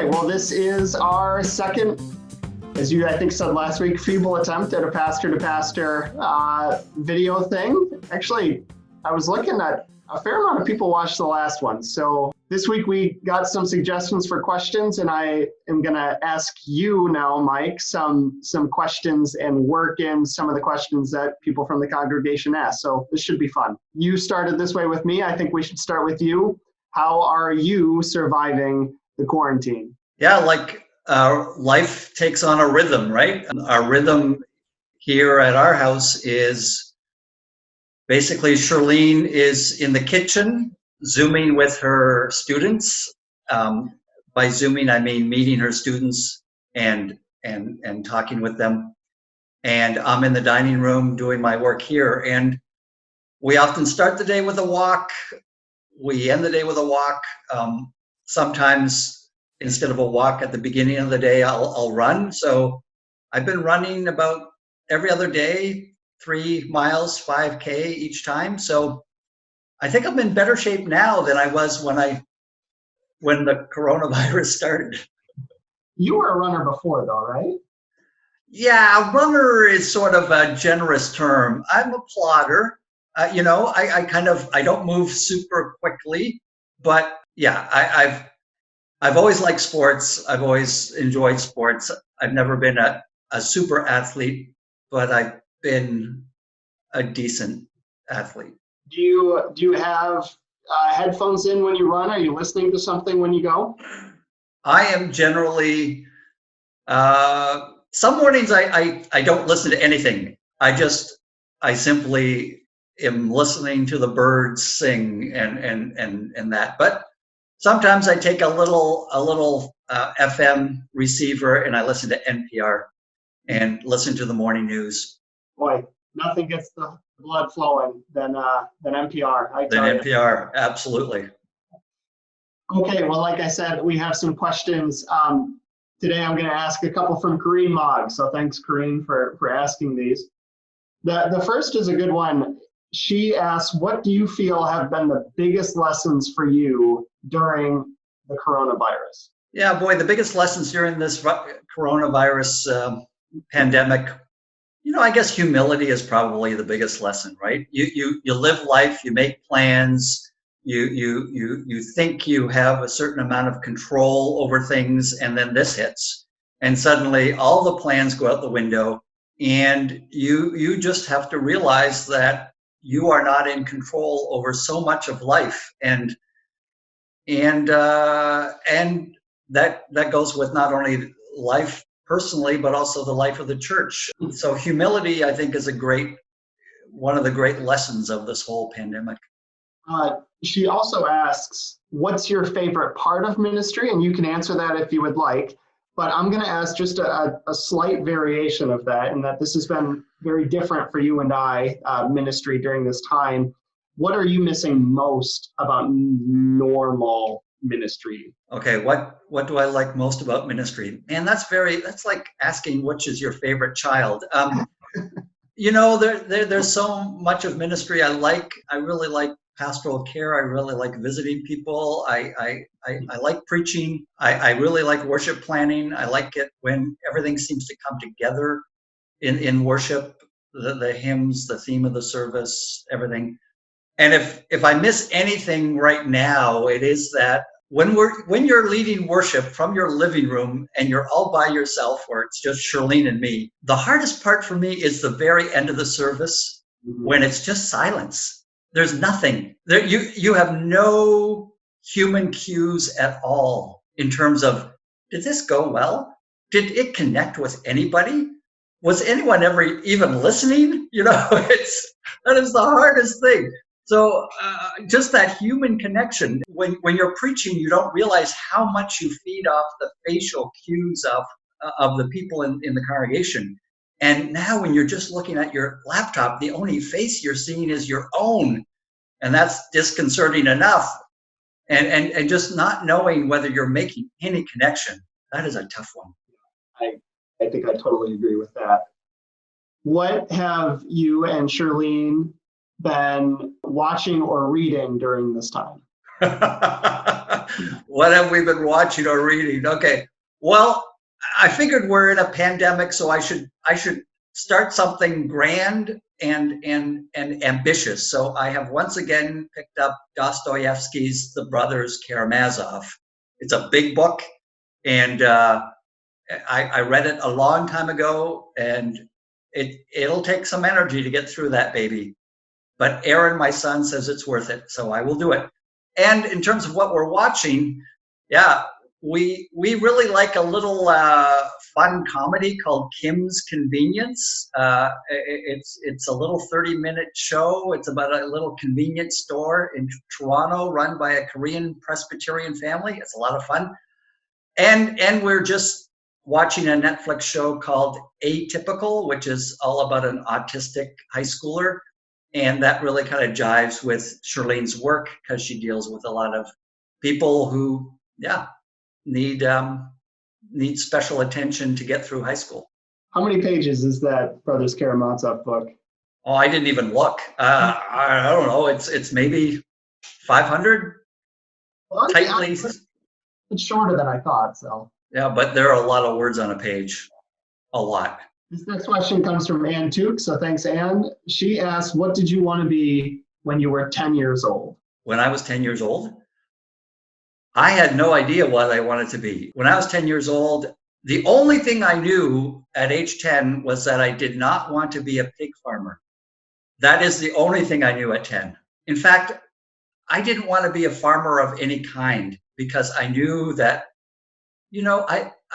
right, well, this is our second, as you I think said last week, feeble attempt at a pastor-to-pastor video thing. Actually, I was looking at a fair amount of people watched the last one. So this week we got some suggestions for questions, and I am going to ask you now, Mike, some questions and work in some of the questions that people from the congregation asked. So this should be fun. You started this way with me. I think we should start with you. How are you surviving the quarantine? Yeah, life takes on a rhythm, right? Our rhythm here at our house is basically Charlene is in the kitchen, Zooming with her students. By Zooming, I mean meeting her students and talking with them. And I'm in the dining room doing my work here. And we often start the day with a walk. We end the day with a walk. Sometimes instead of a walk at the beginning of the day, I'll run. So I've been running about every other day, 3 miles, 5K each time. So I think I'm in better shape now than I was when the coronavirus started. You were a runner before though, right? Yeah, runner is sort of a generous term. I'm a plodder. I don't move super quickly, but yeah, I've always liked sports. I've always enjoyed sports. I've never been a super athlete, but I've been a decent athlete. Do you have headphones in when you run? Are you listening to something when you go? I am generally, some mornings I don't listen to anything. I simply am listening to the birds sing and that. But sometimes I take a little FM receiver and I listen to NPR and listen to the morning news. Boy, nothing gets the blood flowing than NPR. NPR, absolutely. Okay, well, like I said, we have some questions. Today I'm going to ask a couple from Corrine Mogg. So thanks, Corrine, for asking these. The first is a good one. She asks, what do you feel have been the biggest lessons for you during the coronavirus? Yeah, boy, the biggest lessons during this coronavirus pandemic, I guess humility is probably the biggest lesson, right? You live life, you make plans, you think you have a certain amount of control over things, and then this hits, and suddenly all the plans go out the window, and you just have to realize that you are not in control over so much of life, and that goes with not only life personally, but also the life of the church. So humility, I think, is one of the great lessons of this whole pandemic. She also asks, what's your favorite part of ministry? And you can answer that if you would like, but I'm going to ask just a slight variation of that, and that this has been very different for you and I, ministry during this time. What are you missing most about normal ministry? Okay, what do I like most about ministry? Man, that's like asking which is your favorite child. There's so much of ministry I like. I really like pastoral care. I really like visiting people. I like preaching. I really like worship planning. I like it when everything seems to come together in worship, the hymns, the theme of the service, everything. And if I miss anything right now, it is that when you're leading worship from your living room and you're all by yourself, or it's just Charlene and me, the hardest part for me is the very end of the service, when it's just silence. There's nothing there. You have no human cues at all in terms of, did this go well? Did it connect with anybody? Was anyone ever even listening? That is the hardest thing. So just that human connection. When you're preaching, you don't realize how much you feed off the facial cues of the people in the congregation. And now when you're just looking at your laptop, the only face you're seeing is your own. And that's disconcerting enough. And just not knowing whether you're making any connection, that is a tough one. I think I totally agree with that. What have you and Charlene been watching or reading during this time? What have we been watching or reading? Okay. Well, I figured we're in a pandemic, so I should start something grand and ambitious. So I have once again picked up Dostoevsky's The Brothers Karamazov. It's a big book, and I read it a long time ago, and it'll take some energy to get through that baby. But Aaron, my son, says it's worth it, so I will do it. And in terms of what we're watching, yeah, we really like a little fun comedy called Kim's Convenience. It's a little 30-minute show. It's about a little convenience store in Toronto run by a Korean Presbyterian family. It's a lot of fun. And we're just watching a Netflix show called Atypical, which is all about an autistic high schooler. And that really kind of jives with Shirlene's work because she deals with a lot of people who, need special attention to get through high school. How many pages is that Brothers Karamazov book? Oh, I didn't even look. I don't know. It's maybe 500. Well, tightly. It's shorter than I thought. So Yeah, but there are a lot of words on a page. A lot. This next question comes from Ann Took. So thanks, Ann. She asked, "What did you want to be when you were 10 years old?" When I was 10 years old, I had no idea what I wanted to be. When I was 10 years old, the only thing I knew at age 10 was that I did not want to be a pig farmer. That is the only thing I knew at 10. In fact, I didn't want to be a farmer of any kind because I knew that,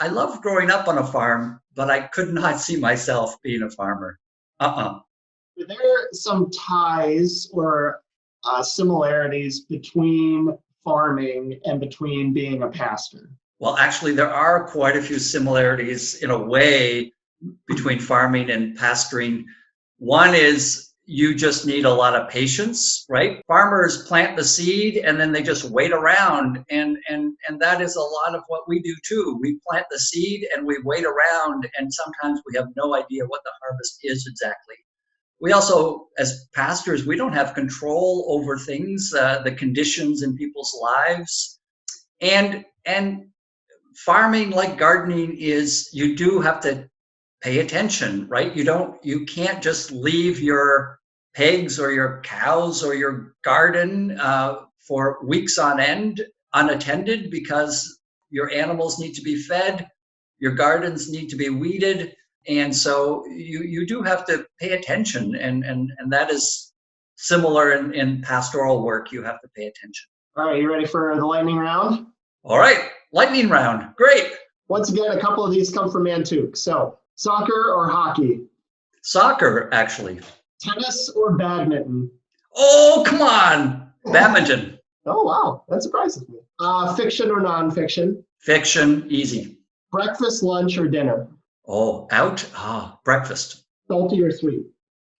I loved growing up on a farm, but I could not see myself being a farmer. Are there some ties or similarities between farming and between being a pastor? Well, actually, there are quite a few similarities in a way between farming and pastoring. One is you just need a lot of patience, right? Farmers plant the seed and then they just wait around. And that is a lot of what we do too. We plant the seed and we wait around, and sometimes we have no idea what the harvest is exactly. We also, as pastors, we don't have control over things, the conditions in people's lives. And farming, like gardening, is you do have to pay attention, right? You can't just leave your pigs or your cows or your garden for weeks on end unattended, because your animals need to be fed, your gardens need to be weeded. And so you do have to pay attention, and that is similar in pastoral work. You have to pay attention. All right, you ready for the lightning round? All right, lightning round. Great. Once again, a couple of these come from Ann Took. So, soccer or hockey? Soccer, actually. Tennis or badminton? Oh, come on. Badminton. Oh, wow. That surprises me. Fiction or nonfiction? Fiction, easy. Breakfast, lunch, or dinner? Oh, out? Breakfast. Salty or sweet?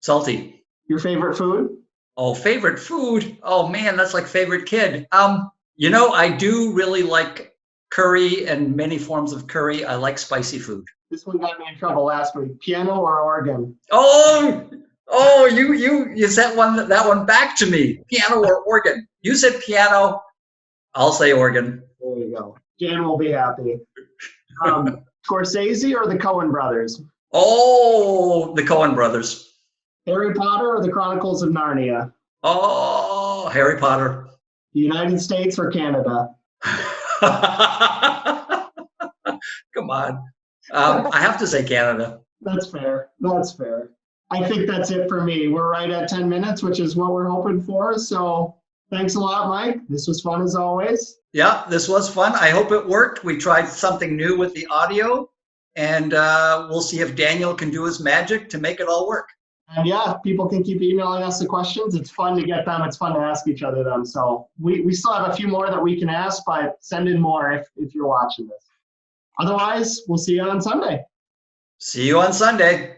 Salty. Your favorite food? Oh, favorite food? Oh, man, that's like favorite kid. I do really like curry and many forms of curry. I like spicy food. This one got me in trouble last week. Piano or organ? Oh, you sent that one back to me. Piano or organ? You said piano. I'll say organ. There you go. Jan will be happy. Scorsese or the Coen brothers? Oh, the Coen brothers. Harry Potter or the Chronicles of Narnia? Oh, Harry Potter. The United States or Canada? Come on. I have to say Canada. That's fair. That's fair. I think that's it for me. We're right at 10 minutes, which is what we're hoping for. So thanks a lot, Mike. This was fun as always. Yeah, this was fun. I hope it worked. We tried something new with the audio, and we'll see if Daniel can do his magic to make it all work. And yeah, people can keep emailing us the questions. It's fun to get them. It's fun to ask each other them. So we still have a few more that we can ask, but send in more if you're watching this. Otherwise, we'll see you on Sunday. See you on Sunday.